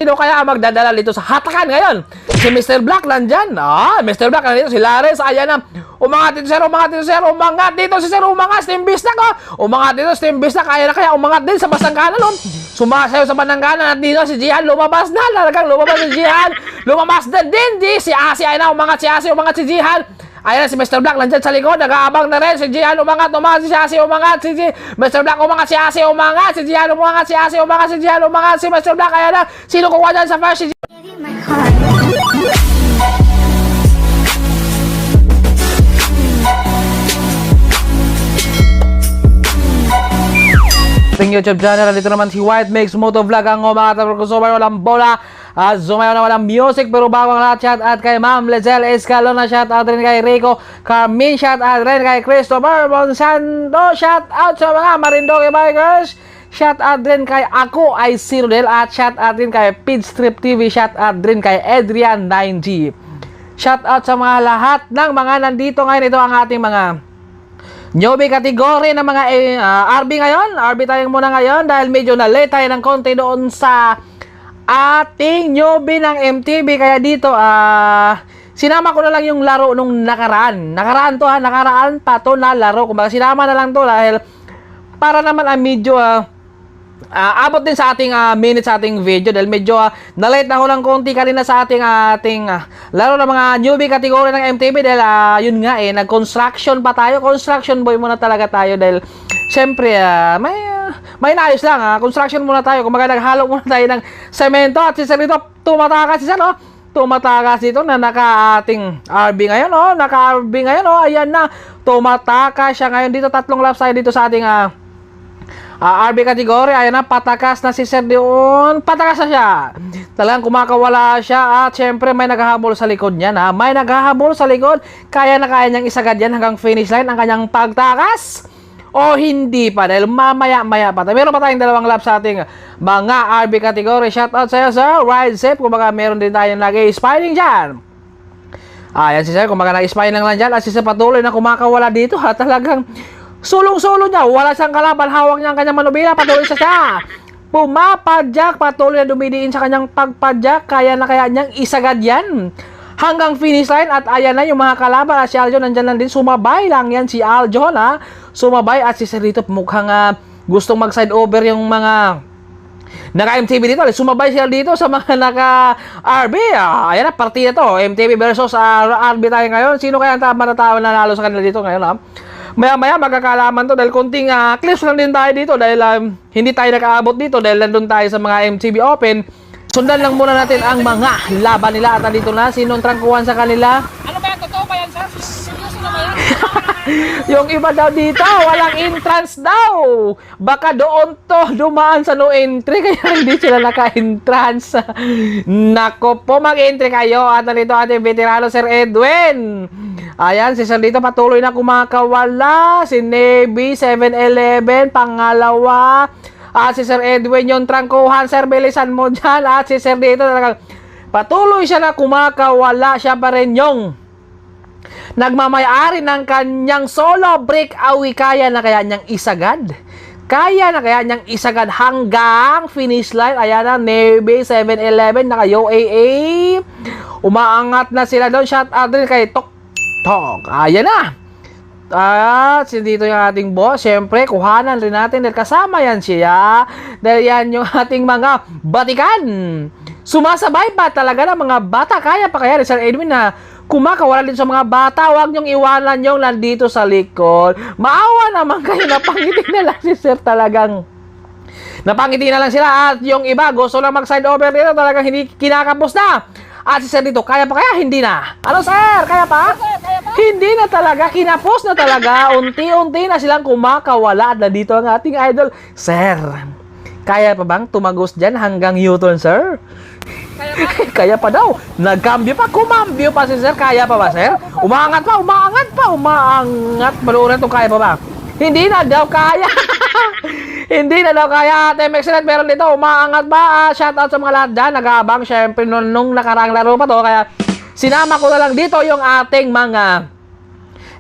Sino kaya ang magdadala dito sa hatakan ngayon? Si Mr. Black nandyan. Mr. Black nandito. Si Lares, ayan na. Umangat dito, sir. Umangat dito, sir. Umangat dito si sir. Umangat. Steam Bisnak, Umangat dito, Steam Bisnak. Kaya umangat din sa basangkanan, Sumasayo sa banangganan. At dito si Jihan. Lumabas na. Talagang lumabas si Jihan. Lumabas na din. Si Asi, ayan na. Umangat si Asi. Umangat si Jihan. Ayan na si Mr. Black nandyan sa likod. Nag-aabang na rin. Si Jihan umangat. Umangat si Asi. Umangat si Mr. Black. Umangat si Asi. Umangat si Jihan. Umangat si Asi. Umangat si Jihan. Umangat si Mr. Black. Ayan na. Sino kukuha dyan sa first? Si ating YouTube channel. Dito naman si WhiteMix MotoVlog ang umakatapos ko. Sumayo walang bola at sumayo na walang music. Pero bago ang lahat, shout out kay Ma'am Lizelle Escalona, shout out rin kay Rico Carmin, shout out rin kay Christopher Monsanto, shout out sa mga Marindoke Bikers, shout out din kay Ako ay Sino at shout out din kay Pidstrip TV, shout out din kay Adrian 9G. Shout out sa mga lahat ng mga nandito ngayon. Ito ang ating mga newbie kategory ng mga RB ngayon. RB tayong muna ngayon dahil medyo na-late tayo ng konti doon sa ating newbie ng MTB. Kaya dito, sinama ko na lang yung laro nung nakaraan. Nakaraan pa to na laro. Kumbaga, sinama na lang to dahil para naman medyo abot din sa ating minutes sa ating video dahil medyo na-late na ako ng konti kanina sa ating laro ng mga newbie kategory ng MTB dahil yun nga nag-construction pa tayo. Construction boy muna talaga tayo dahil syempre may naayos lang. Construction muna tayo. Kung naghalo muna tayo ng semento at si Sir dito tumatakas si Sir, tumatakas dito na naka-ating RB ngayon, naka-RB ngayon, ayan na, tumatakas siya ngayon dito. Tatlong laps tayo dito sa ating RB category. Ayan na, patakas na si Sir doon. Patakas na siya. Talagang kumakawala siya. At syempre may naghahabol sa likod niya. May naghahabol sa likod. Kaya na kaya niyang isagad yan hanggang finish line ang kanyang pagtakas. O hindi pa. Dahil mamaya-maya pa. Meron pa tayong dalawang lap sa ating mga RB category. Shoutout sa iyo, Sir. Ride safe. Kumbaga meron din tayong nag-spinning dyan. Ayan si Sir. Kumbaga nag-spinning lang dyan. At si Sir patuloy na kumakawala dito. Talagang sulong-solo niya, wala siyang kalaban, hawak niya ang kanyang manubila, patuloy siya. Pumapadyak, patuloy na dumidiin sa kanyang pagpadyak, kaya na kaya niyang isagad yan hanggang finish line. At ayan na yung mga kalaban. At si Aljon nandyan lang din, sumabay lang yan si Aljon, sumabay. At si Sir dito mukhang gustong mag-side over yung mga naka-MTB dito. Sumabay sila dito sa mga naka-RB. Ayan na, partida to, MTB versus RB tayo ngayon. Sino kaya ang tama na tao na nanalo sa kanila dito ngayon, Maya-maya magkakalaman to dahil konting clips lang din tayo dito dahil hindi tayo nakaabot dito dahil nandun tayo sa mga MTB Open. Sundan lang muna natin ang mga laban nila at dito na. Sinong trangkuhan sa kanila? Ano ba yan? Totoo ba yan, Sir? Seryoso na ba yan? Yung iba daw dito, walang entrance daw. Baka doon to dumaan sa no entry kaya hindi sila naka-entrance. Nako po, mag-entry kayo. At nandito ating veterano, Sir Edwin. Ayan, si Sir dito patuloy na kumakawala. Si Navy, 7-11, pangalawa. At si Sir Edwin yung trangkuhan. Sir, bilisan mo dyan. At si Sir dito talagang patuloy siya na kumakawala. Siya pa rin yung nagmamayari ng kanyang solo breakaway. Kaya na kaya niyang isagad. Kaya na kaya niyang isagad hanggang finish line. Ayan na, Navy, 7-11, naka-UAA. Umaangat na sila doon. Shout out din kay Tok. Ayan na. At dito yung ating boss. Siyempre, kuhanan rin natin dahil kasama yan siya. Dahil yan yung ating mga batikan. Sumasabay pa talaga ng mga bata. Kaya pa kaya ni Sir Edwin na kumakawala din sa mga bata. Huwag niyong iwanan yung nandito sa likod. Maawa naman kayo. Napangiti na lang si Sir talagang. Napangiti na lang sila. At yung iba gusto lang mag-side over dito. Talagang hindi kinakapos na. At si Sir dito, kaya pa kaya? Hindi na. Ano, Sir? Kaya pa? Kaya pa? Hindi na talaga. Kinapos na talaga. Unti-unti na silang kumakawala. At nandito ang ating idol. Sir, kaya pa bang tumagos dyan hanggang U-turn, Sir? Kaya pa? Kaya pa daw. Nagkambyo pa. Kumambyo pa si Sir. Kaya pa ba, Sir? Umaangat pa. Umaangat pa. Umaangat. Maluulan itong kaya pa ba? Hindi na daw kaya. Hindi na daw kaya. Team Excellent, meron dito. Umaangat ba? Shoutout sa mga lahat dyan. Nag-aabang. Siyempre, nung nakarang laro pa to. Kaya sinama ko na lang dito yung ating mga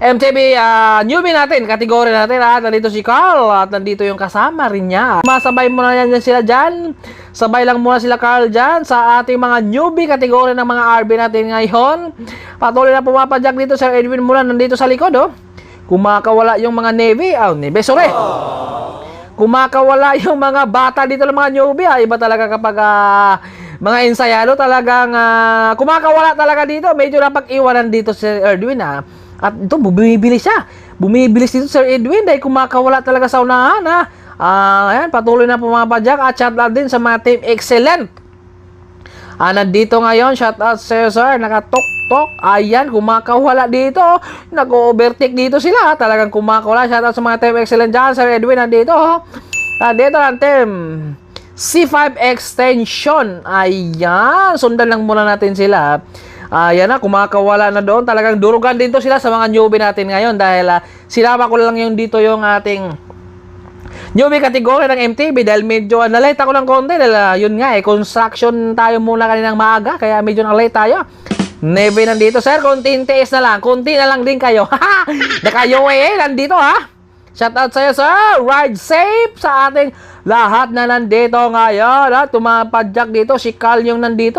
MTB, newbie natin, kategory natin at nandito si Carl at nandito yung kasama rin niya. Masabay muna yan sila dyan. Sabay lang muna sila Carl dyan sa ating mga newbie kategory ng mga RB natin ngayon. Patuloy na pumapadyak dito Sir Edwin muna nandito sa likod oh. Kumakawala yung mga Navy, sorry. Kumakawala yung mga bata dito ng mga newbie. Iba talaga kapag mga ensayado talagang kumakawala talaga dito. Medyo napag-iwanan dito si Edwin At ito, bumibilis siya. Bumibilis dito Sir Edwin dahil kumakawala talaga sa unahan ayan, patuloy na pumapadyak at shout out din sa mga team excellent. Nandito ngayon, shout out Cesar, nakatok-tok. Ayan, kumakawala dito. Nag-overtake dito sila. Talagang kumakawala. Shout out sa mga team excellent dyan. Sir Edwin, nandito. Dito ang team C5 extension. Ayan, sundan lang muna natin sila. Ayan na, kumakawala na doon. Talagang durugan din to sila sa mga newbie natin ngayon dahil sinama ko lang yung dito yung ating newbie kategory ng MTB dahil medyo na-late ako ng konti dahil yun nga construction tayo muna kaninang maaga kaya medyo na-late tayo. Neve nandito, sir, konting tiis na lang. Konti na lang din kayo. Naka-UAA nandito Shout out sa'yo, sir. Ride safe sa ating lahat na nandito ngayon. Tumapadyak dito. Si Carl yung nandito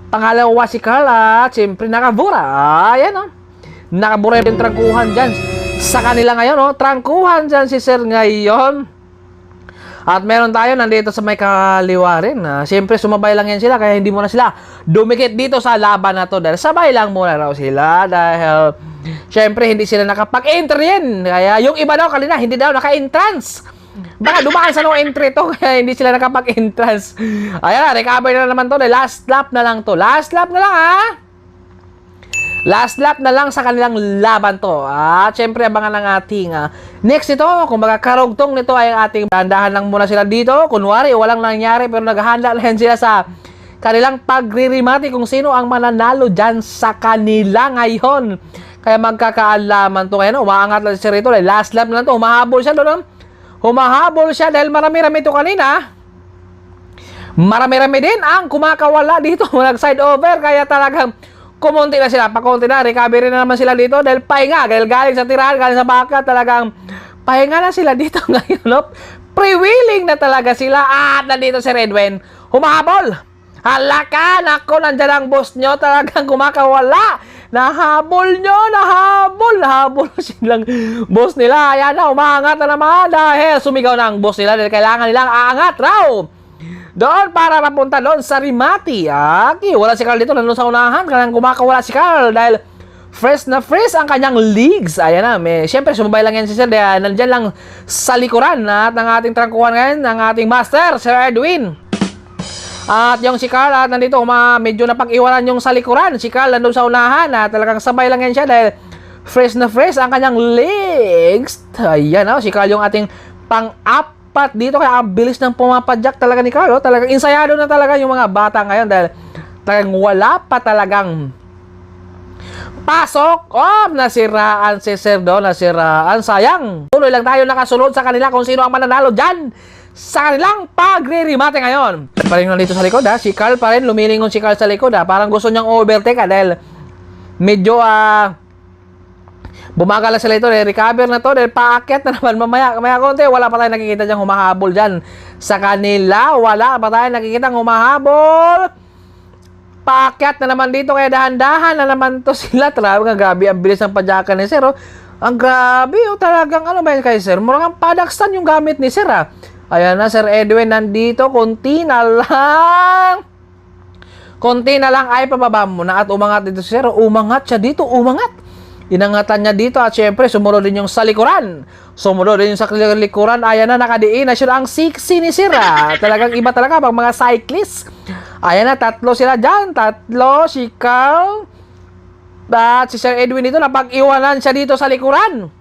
Pangalawa si Carl at siyempre nakabura. Ayan nakabura yung trangkuhan dyan sa kanila ngayon trangkuhan dyan si sir ngayon. At meron tayo nandito sa may kaliwa rin. Siyempre sumabay lang yan sila kaya hindi muna sila dumikit dito sa laban na to dahil sabay lang muna raw sila dahil siyempre hindi sila nakapag-enter yan. Kaya yung iba daw kanina hindi daw naka-entrance. Baka dumaan sa no entry to kaya hindi sila nakapag-entrance. Ayan recover na naman to. Last lap na lang to. Last lap na lang Last lap na lang sa kanilang laban to. At syempre abangan ng ating next ito. Kung baga karugtong nito ay ating dahan lang muna sila dito. Kunwari walang nangyari pero naghahanda na yan sila sa kanilang pagririmati kung sino ang mananalo dyan sa kanila ngayon. Kaya magkakaalaman to ngayon. Umaangat lang si Rito. Last lap na lang to. Humahabol siya doon. Humahabol siya dahil marami-rami ito kanina. Marami-rami din ang kumakawala dito. Nag-side over. Kaya talagang kumunti na sila. Pakunti na. Recovery na naman sila dito. Dahil pahinga. Dahil galing sa tirahan. Galing sa baka. Talagang pahinga na sila dito ngayon. Pre-wheeling na talaga sila. At nandito si Redwin. Humahabol. Halaka. Nako. Nandyan ang boss nyo. Talagang kumakawala. Nahabol nyo, nahabol silang boss nila. Ayan na, umaangat na naman dahil sumigaw na ang boss nila dahil kailangan nilang aangat raw doon para mapunta doon sa Rimati. Wala si Carl dito, nandun sa unahan. Kailangan kumakawala si Carl dahil fresh na fresh ang kanyang legs. Ayan na, siyempre sumabay lang yan si Sir dahil nandyan lang sa likuran at ng ating trangkuhan ngayon, ng ating master, Sir Edwin. At yung si Carl nandito, medyo napag-iwanan yung sa likuran. Si Carl nandun sa unahan talagang sabay lang yan siya dahil fresh na fresh ang kanyang legs. Ayan si Carl yung ating pang-apat dito. Kaya ang bilis ng pumapadyak talaga ni Carl. Talagang insayado na talaga yung mga bata ngayon dahil talagang wala pa talagang pasok. Nasiraan si Sir Do, nasiraan. Sayang. Tuloy lang tayo nakasunod sa kanila kung sino ang mananalo dyan sa kanilang pagre-remate ngayon. Pa rin nandito sa likod si Carl pa rin, lumilingon si Carl sa likod parang gusto niyang overtake dahil medyo bumagal na sila ito recover na to dahil paakyat na naman mamaya konti. Wala pa tayong nakikita diyang humahabol dyan sa kanila. Wala pa tayong nakikita humahabol. Paakyat na naman dito kaya dahan-dahan na naman to sila. Grabe ang bilis ng padyakan ni Sir ang grabe talagang ano ba yun kay Sir? Murang ang padakstan yung gamit ni Sir Ayan na, Sir Edwin, nandito. Konti na lang. Konti na lang ay pababa mo na at umangat dito si Sir. Umangat siya dito, umangat. Inangatan niya dito at syempre sumunod din yung sa likuran. Sumunod din yung sa likuran. Ayan na, nakadiin na siya ang siksi ni Sir Talagang iba talaga pag mga cyclist. Ayan na, tatlo sila dyan. Tatlo, si Carl at si Sir Edwin dito. Napag-iwanan siya dito sa likuran.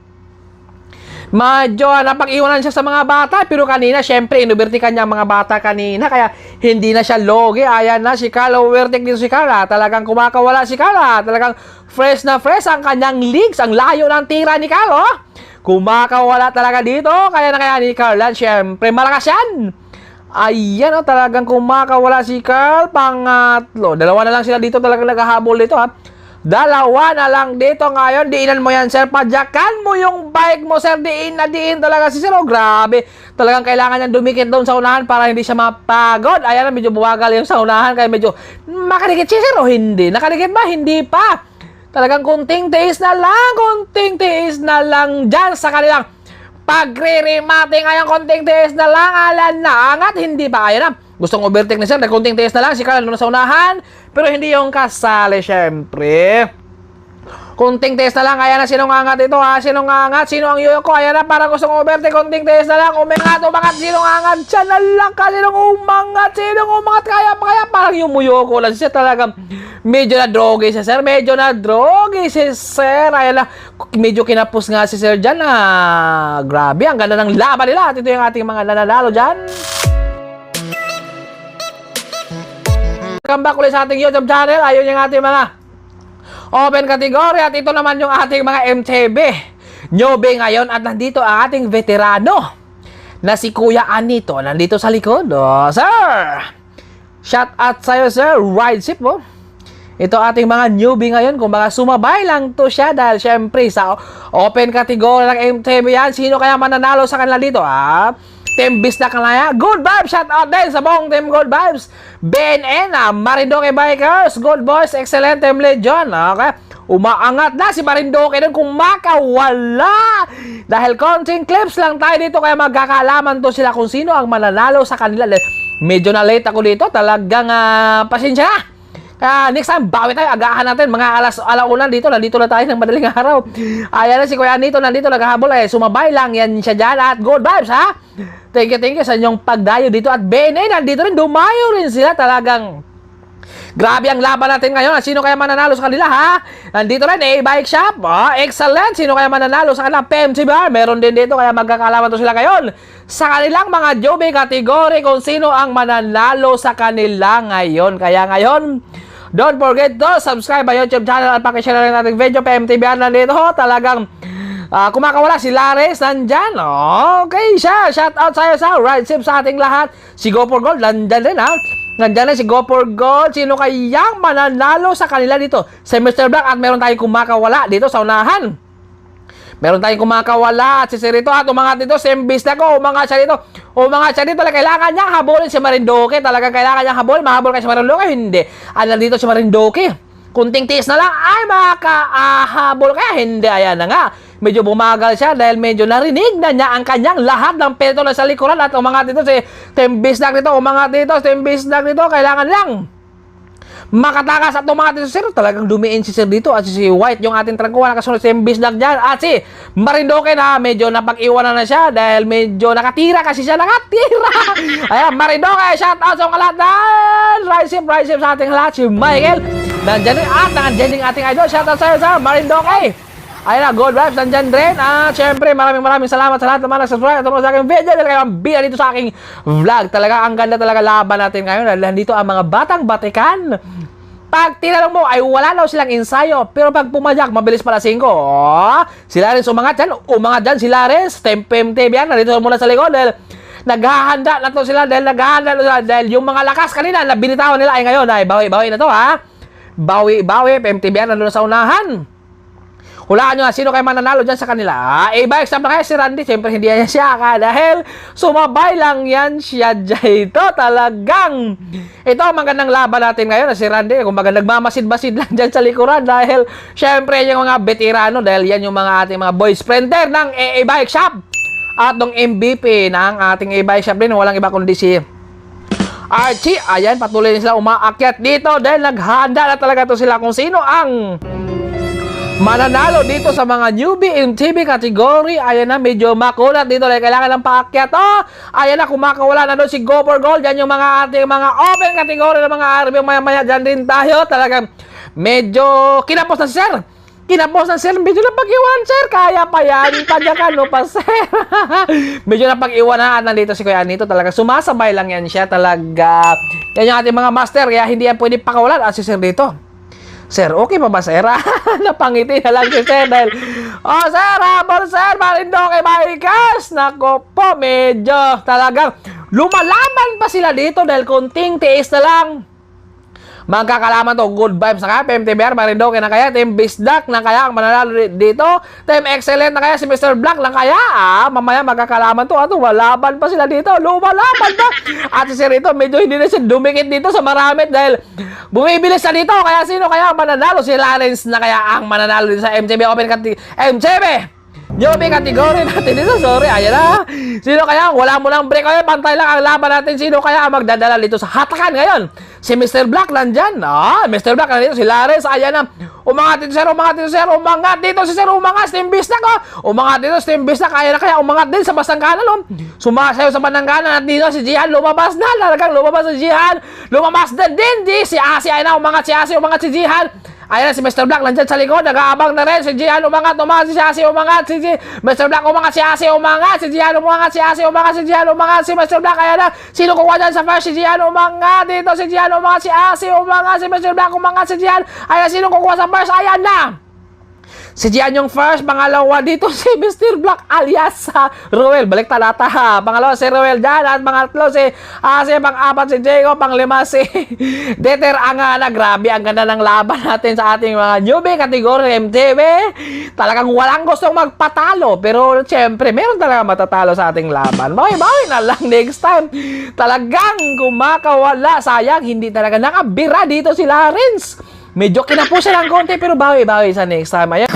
Medyo napag-iwanan siya sa mga bata pero kanina syempre inubertikan niya ang mga bata kanina kaya hindi na siya logi. Ayan na si Carl, overtake dito si Carl talagang kumakawala si Carl talagang fresh na fresh ang kanyang legs. Ang layo ng tira ni Carl kumakawala talaga dito kaya na kaya ni Carl syempre malakas yan. Ayan talagang kumakawala si Carl. Pangatlo, dalawa na lang sila dito talagang naghahabol dito Dalawa na lang dito ngayon. Diinan mo yan, sir. Padyakan mo yung bike mo, sir. Diin na diin talaga si sir. Oh, grabe. Talagang kailangan niyan dumikit doon sa unahan para hindi siya mapagod. Ayan, medyo buwagal yung sa unahan. Kaya medyo makadikit si sir o hindi? Nakadikit ba? Hindi pa. Talagang kunting tiis na lang. Kunting tiis na lang dyan sa kanilang pagre-remate ngayon. Kunting tiis na lang. Alan na angat. Hindi pa. Ayan na. Gustong overtake ni sir, konting tiis na lang, si Carl na sa unahan, pero hindi yung kasali, syempre. Konting tiis na lang, ayan na, sinong angat ito ha, sinong angat, sino ang yuyo ko, ayan na, para gustong overtake, konting tiis na lang, umangat, sinong angat, siya na lang ka, sinong umangat, kaya, parang yung muyo ko lang siya talagang, medyo na drogi si sir, ayan na, medyo kinapos nga si sir dyan, grabe, ang ganda ng laban nila, at ito yung ating mga nananalo dyan. Welcome back ulit sa ating YouTube channel. Ayun yung ating mga open category. At ito naman yung ating mga MTB newbie ngayon. At nandito ang ating veterano na si Kuya Anito. Nandito sa likod. Oh, sir! Shout out sa'yo, sir. Ride ship, oh. Ito ating mga newbie ngayon. Kung mga sumabay lang to siya. Dahil syempre sa open category ng MTB yan. Sino kaya mananalo sa kanila dito, ha? Team Bisdak na good vibes, shout out din sa buong team Good Vibes. BNN, Marindoke Bikers, good boys, excellent team Legion. Okay, umaangat na si Marindoke doon kung makawala. Dahil konting clips lang tayo dito, kaya magkakaalaman to sila kung sino ang mananalo sa kanila. Medyo na late ako dito, talagang pasensya na. Next time, bawi tayo, agahan natin, mga alaunan dito, nandito na tayo ng madaling araw. Ayan na si Kuya Nito, nandito naghahabol, sumabay lang yan siya dyan, at good vibes, ha? Thank you sa inyong pagdayo dito, at BNA, nandito rin, dumayo rin sila, talagang grabe ang laban natin ngayon. Sino kaya mananalo sa kanila, ha? Nandito rin, bike shop, excellent, sino kaya mananalo sa kanila, PMTB, meron din dito, kaya magkakalaman to sila ngayon sa kanilang mga newbie category kung sino ang mananalo sa kanila ngayon. Kaya ngayon, don't forget to subscribe my YouTube channel at pakishare rin natin video. PMTB nandito ho. Talagang kumakawala si Lares nandyan. Okay siya. Shout out sa'yo sa ride ship sa ating lahat. Si Go for Gold nandyan rin, ha. Nandyan rin si Go for Gold. Sino kayang mananalo sa kanila dito? Si Mr. Black, at meron tayong kumakawala dito sa unahan. Meron tayong kumakawala at si Sirito at umangat dito, same bis na ko, umangat siya dito. Umangat siya dito, kailangan niya habulin si Marindoke. Talagang kailangan niya habulin, mahabol kay si Marindoke, hindi. Alam dito si Marindoke. Kunting tiis na lang, ay makahabol kaya hindi. Ayan na nga, medyo bumagal siya dahil medyo narinig na niya ang kanyang lahat ng peto na sa likuran. At umangat dito si Tembisnak dito, umangat dito, Tembisnak dito, kailangan lang makatakas at umangat dito si Sir. Talagang dumiin si Sir dito, at si White yung ating trangkuhan, nakasunod si Bisdak dyan, at si Marindoke na medyo napag-iwanan na siya dahil medyo nakatira kasi siya, nakatira. Ayan, Marindoke, shout out sa mga lahat na ride ship sa ating lahat. Si Michael nandyan rin, at nandyan din ating idol, shout out sa Marindoke. Ayun na, good vibes, nandyan rin. At syempre, maraming salamat sa lahat naman nag-subscribe at tumulong sa aking video dahil kayo ang bida dito sa aking vlog. Talaga, ang ganda talaga laban natin ngayon dahil nandito ang mga batang batikan. Pag tinanong mo, ay wala daw silang ensayo. Pero pag pumadyak, mabilis pala 5. Sila rin umangat dyan, sila rin. Tempe yan, nandito muna sa likod dahil naghahanda na to sila, dahil yung mga lakas kanina na binitawan nila ay ngayon, ay bawi na to, ha? Bawi, PMTB yan, nandun sa unahan. Hulaan nyo, sino kayo mananalo dyan sa kanila? Bike stop na kaya si Randy. Siyempre, hindi yan siya dahil sumabay lang yan siya dito. Talagang ito ang magandang laban natin ngayon na si Randy. Kung baga nagmamasid-basid lang dyan sa likuran dahil siyempre yung mga veterano, dahil yan yung mga ating mga boy sprinter ng bike shop at ng MVP ng ating bike shop din. Walang iba kundi si Archie. Ayan, patuloy din sila umaakyat dito dahil naghanda na talaga to sila kung sino ang mananalo dito sa mga Newbie Mtb category. Ayan na, medyo makulat dito dahil kailangan ng paakyat. Ayan na, kumakawala na doon si Go for Gold. Yan yung mga ating mga open category ng mga RB. Maya-maya dyan din tayo. Talagang medyo kinapos na si Sir. Medyo napag-iwan, Sir. Kaya pa yan. Padyakan, no pa, Sir. Medyo napag-iwan na. At nandito si Kuya Anito. Talaga sumasabay lang yan siya. Talaga yan yung ating mga master. Kaya hindi yan pwede pakawalan. At si Sir dito, Sir, okay pa ba, Sir? Napangiti na lang si Sir dahil, Sir, habol, Sir, Marindoke Bikers. Nako po, medyo talagang lumalaban pa sila dito dahil konting tiis na lang. Magkakalaman to, good vibes na kaya. Team TBR, Maridoke na kaya. Team Bisdak na kaya ang mananalo dito. Team Excellent na kaya si Mr. Black lang kaya. Mamaya magkakalaman to. Walaban pa sila dito. Lumalaban pa. At si Sir ito, medyo hindi na siya dumikit dito sa maramit dahil bumibilis na dito. Kaya sino kaya ang mananalo? Si Lawrence na kaya ang mananalo dito sa MTB Open MTB! Newbie category natin dito, sorry, ayan na. Sino kaya? Wala mo lang break. Ayan, pantay lang ang laban natin. Sino kaya ang magdadala dito sa hatakan ngayon? Si Mr. Black nandyan. Mr. Black nandito. Si Lares, ayan na. Umangat dito, sir. Umangat dito, sir. Umangat dito si sir. Umangat. Steam Bisnak, umangat dito, Steam Bisnak. Ayan na kaya. Umangat din sa basang kanan, sumasayo sa bandang kanan. At dito si Jihan lumabas na. Talagang lumabas si Jihan. Lumabas din. Si Asi, ayan na. Umangat si Asi. Umangat si Jihan. Ayan si Mr. Black nandyan sa likod, nag-aabang na rin. Si Jihan umangat si Asi umangat. Mr. Black umangat, si Asi umangat. Si Jihan umangat, si Asi umangat. Si Jihan umangat, si Mr. Black. Ayan na. Sino kukuha dyan sa first? Si Jihan umangat. Dito si Jihan umangat, si Asi umangat. Si Mr. Black umangat, si Jihan. Ayan, sino kukuha sa first? Ayan na. Si Jihan yung first, pangalawa dito si Mr. Black alias Roel. Balik talata ha. Pangalawa si Roel dyan at pangatlo si pang-apat si Diego, pang-lima si Deter Angana. Grabe, ang ganda ng laban natin sa ating mga newbie category MTB. Talagang walang gustong magpatalo. Pero siyempre, meron talaga matatalo sa ating laban. Bye-bye na lang next time. Talagang kumakawala. Sayang, hindi talaga nakabira dito si Lawrence. Medyo kinapusa lang konti pero bawi-bawi sa next time. Ayan.